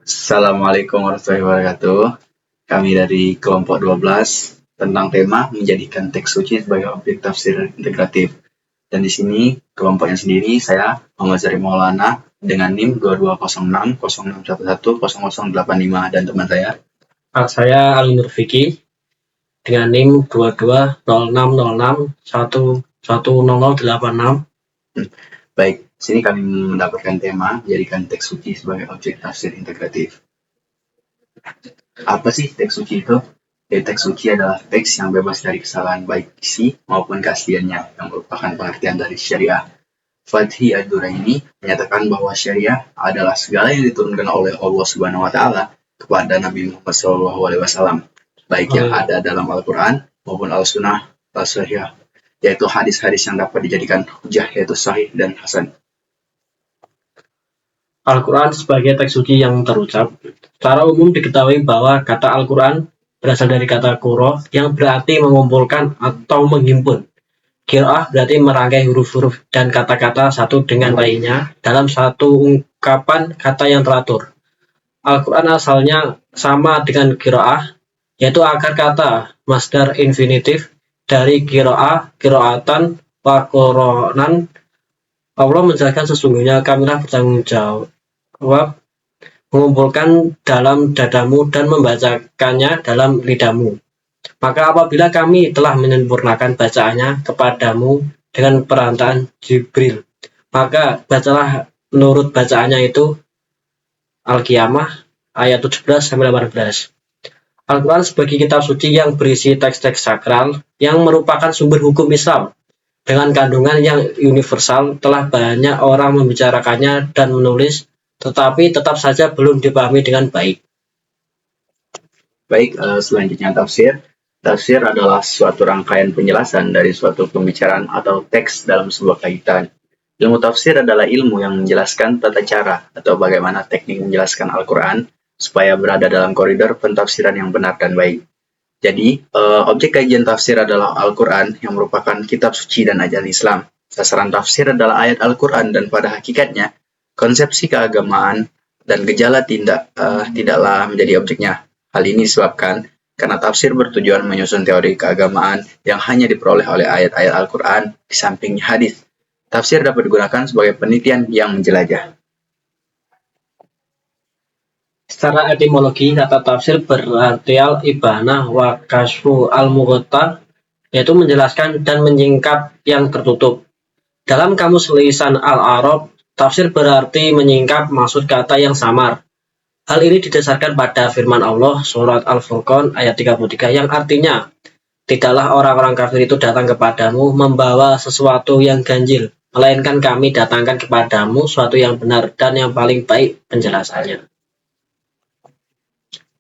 Assalamualaikum warahmatullahi wabarakatuh. Kami dari kelompok 12 tentang tema menjadikan teks suci sebagai objek tafsir integratif. Dan di sini kelompoknya sendiri saya Muhammad Zari Maulana dengan NIM 2206 0611 0085 dan teman saya Ali Nur Fiki dengan NIM 220606110086. Baik, sini kami mendapatkan tema menjadikan teks suci sebagai objek tafsir integratif. Apa sih teks suci itu? Teks suci adalah teks yang bebas dari kesalahan baik isi maupun keasliannya yang merupakan pengertian dari syariah. Fathi Ad-Duraini menyatakan bahwa syariah adalah segala yang diturunkan oleh Allah Subhanahu wa taala kepada Nabi Muhammad SAW, baik yang ada dalam Al-Qur'an maupun Al-Sunnah Al-Sahihah, yaitu hadis-hadis yang dapat dijadikan hujah, yaitu sahih dan hasan. Al-Quran sebagai teks suci yang terucap. Secara umum diketahui bahwa kata Al-Quran berasal dari kata qura yang berarti mengumpulkan atau menghimpun. Qiraah berarti merangkai huruf-huruf dan kata-kata satu dengan lainnya dalam satu ungkapan kata yang teratur. Al-Quran asalnya sama dengan qiraah, yaitu akar kata masdar infinitif dari qiraah, qiraatan, wa quranan. Allah menjelaskan sesungguhnya kamilah bertanggung jawab mengumpulkan dalam dadamu dan membacakannya dalam lidahmu. Maka apabila kami telah menyempurnakan bacaannya kepadamu dengan perantaraan Jibril, maka bacalah menurut bacaannya itu. Al-Qiyamah ayat 17-18. Al-Quran sebagai kitab suci yang berisi teks-teks sakral yang merupakan sumber hukum Islam dengan kandungan yang universal, telah banyak orang membicarakannya dan menulis, tetapi tetap saja belum dipahami dengan baik. Baik, selanjutnya tafsir. Tafsir adalah suatu rangkaian penjelasan dari suatu pembicaraan atau teks dalam sebuah kaitan. Ilmu tafsir adalah ilmu yang menjelaskan tata cara atau bagaimana teknik menjelaskan Al-Quran supaya berada dalam koridor pentafsiran yang benar dan baik. Jadi, objek kajian tafsir adalah Al-Quran yang merupakan kitab suci dan ajaran Islam. Sasaran tafsir adalah ayat Al-Quran dan pada hakikatnya, konsepsi keagamaan dan gejala tidaklah menjadi objeknya. Hal ini disebabkan karena tafsir bertujuan menyusun teori keagamaan yang hanya diperoleh oleh ayat-ayat Al-Quran di sampingnya hadis. Tafsir dapat digunakan sebagai penelitian yang menjelajah. Secara etimologi, kata tafsir berarti al-ibanah wa kasfu al-mughta, yaitu menjelaskan dan menyingkap yang tertutup. Dalam kamus lisan al-Arab, tafsir berarti menyingkap maksud kata yang samar. Hal ini didasarkan pada firman Allah surat Al-Furqan ayat 33 yang artinya, tidaklah orang-orang kafir itu datang kepadamu membawa sesuatu yang ganjil, melainkan kami datangkan kepadamu sesuatu yang benar dan yang paling baik penjelasannya.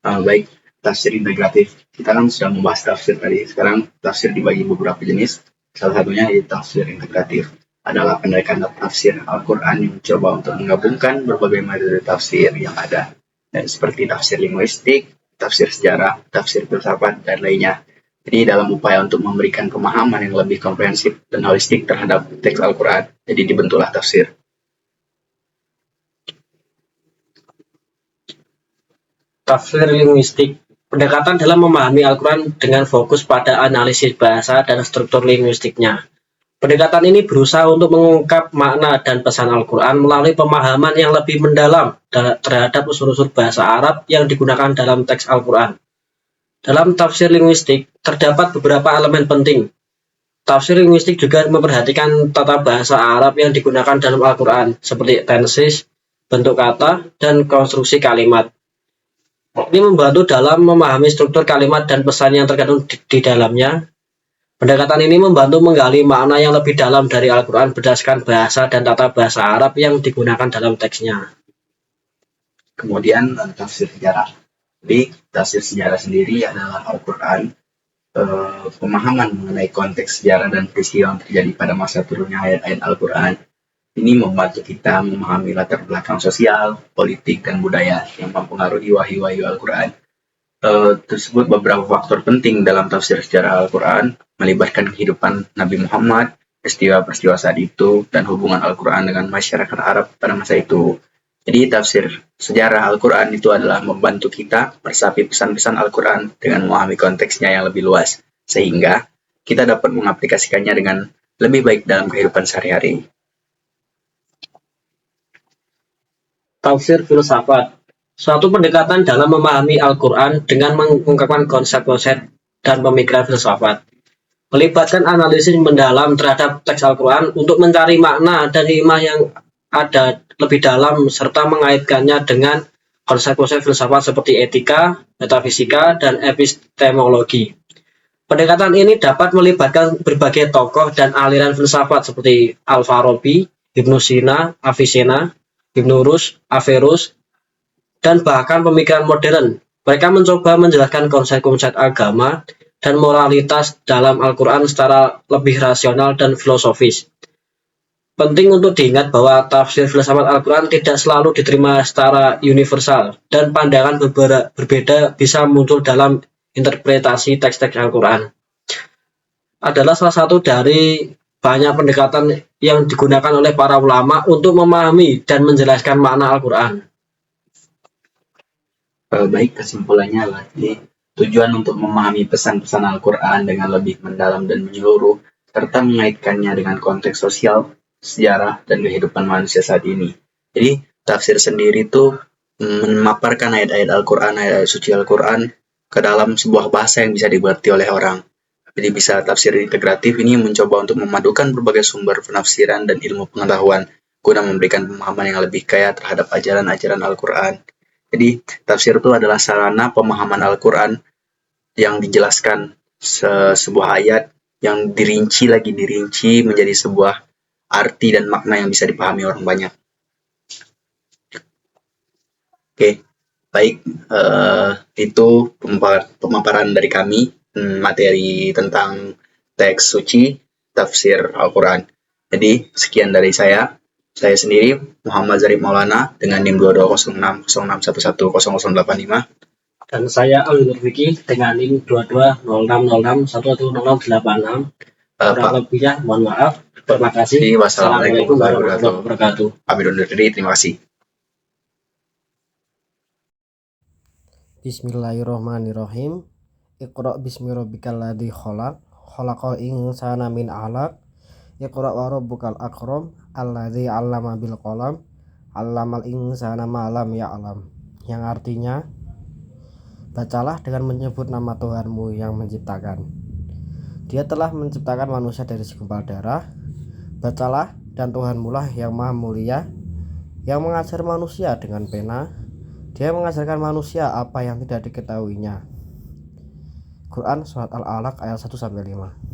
Baik, tafsir integratif. Kita kan sudah membahas tafsir tadi. Sekarang tafsir dibagi beberapa jenis. Salah satunya yaitu tafsir integratif. Adalah pendekatan tafsir Al-Quran yang mencoba untuk menggabungkan berbagai metode tafsir yang ada, seperti tafsir linguistik, tafsir sejarah, tafsir filsafat, dan lainnya. Jadi dalam upaya untuk memberikan pemahaman yang lebih komprehensif dan holistik terhadap teks Al-Quran, jadi dibentuklah tafsir. Tafsir linguistik. Pendekatan dalam memahami Al-Quran dengan fokus pada analisis bahasa dan struktur linguistiknya. Pendekatan ini berusaha untuk mengungkap makna dan pesan Al-Quran melalui pemahaman yang lebih mendalam terhadap unsur-unsur bahasa Arab yang digunakan dalam teks Al-Quran. Dalam tafsir linguistik, terdapat beberapa elemen penting. Tafsir linguistik juga memperhatikan tata bahasa Arab yang digunakan dalam Al-Quran, seperti tenses, bentuk kata, dan konstruksi kalimat. Ini membantu dalam memahami struktur kalimat dan pesan yang terkandung di dalamnya. Pendekatan ini membantu menggali makna yang lebih dalam dari Al-Quran berdasarkan bahasa dan tata bahasa Arab yang digunakan dalam teksnya. Kemudian tafsir sejarah. Jadi tafsir sejarah sendiri adalah Al-Quran, pemahaman mengenai konteks sejarah dan peristiwa yang terjadi pada masa turunnya ayat-ayat Al-Quran. Ini membantu kita memahami latar belakang sosial, politik, dan budaya yang mempengaruhi wahyu-wahyu Al-Quran. Tersebut beberapa faktor penting dalam tafsir sejarah Al-Quran, melibatkan kehidupan Nabi Muhammad, peristiwa-peristiwa saat itu, dan hubungan Al-Quran dengan masyarakat Arab pada masa itu. Jadi tafsir sejarah Al-Quran itu adalah membantu kita meresapi pesan-pesan Al-Quran dengan memahami konteksnya yang lebih luas, sehingga kita dapat mengaplikasikannya dengan lebih baik dalam kehidupan sehari-hari. Tafsir filsafat, suatu pendekatan dalam memahami Al-Quran dengan mengungkapkan konsep-konsep dan pemikiran filsafat. Melibatkan analisis mendalam terhadap teks Al-Quran untuk mencari makna dan hikmah yang ada lebih dalam serta mengaitkannya dengan konsep-konsep filsafat seperti etika, metafisika, dan epistemologi. Pendekatan ini dapat melibatkan berbagai tokoh dan aliran filsafat seperti Al-Farabi, Ibnu Sina, Avicenna, Ibnu Rushd, Averroes, dan bahkan pemikiran modern. Mereka mencoba menjelaskan konsep-konsep agama dan moralitas dalam Al-Quran secara lebih rasional dan filosofis. Penting untuk diingat bahwa tafsir filsafat Al-Quran tidak selalu diterima secara universal, dan pandangan berbeda bisa muncul dalam interpretasi teks-teks Al-Quran. Adalah salah satu dari banyak pendekatan yang digunakan oleh para ulama untuk memahami dan menjelaskan makna Al-Quran. Baik, kesimpulannya adalah tujuan untuk memahami pesan-pesan Al-Quran dengan lebih mendalam dan menyeluruh, serta mengaitkannya dengan konteks sosial, sejarah, dan kehidupan manusia saat ini. Jadi, tafsir sendiri itu memaparkan ayat-ayat Al-Quran, ayat-ayat suci Al-Quran ke dalam sebuah bahasa yang bisa dimengerti oleh orang. Jadi bisa tafsir integratif ini mencoba untuk memadukan berbagai sumber penafsiran dan ilmu pengetahuan guna memberikan pemahaman yang lebih kaya terhadap ajaran-ajaran Al-Quran. Jadi, tafsir itu adalah sarana pemahaman Al-Quran yang dijelaskan sebuah ayat yang dirinci menjadi sebuah arti dan makna yang bisa dipahami orang banyak. Oke, baik. Itu pemaparan dari kami, materi tentang teks suci, tafsir Al-Quran. Jadi, sekian dari saya. Saya sendiri, Muhammad Zarif Maulana, dengan NIM 220606110085. Dan saya Al-Nur Vicky dengan NIM 220606110086. Kurang lebihnya mohon maaf. Terima kasih. Wassalamualaikum warahmatullahi wabarakatuh. Kami undur diri, terima kasih. Bismillahirrahmanirrahim. Iqra bismi rabbikal ladzi khalaq, khalaqal insana min 'alaq. Iqra wa rabbukal akram, alladzi 'allama bil qalam, 'allamal insana ma lam ya'lam. Yang artinya, bacalah dengan menyebut nama Tuhanmu yang menciptakan. Dia telah menciptakan manusia dari segumpal darah. Bacalah, dan Tuhanmu lah yang maha mulia, yang mengajar manusia dengan pena. Dia mengajarkan manusia apa yang tidak diketahuinya. Quran Surat Al-Alaq ayat 1-5.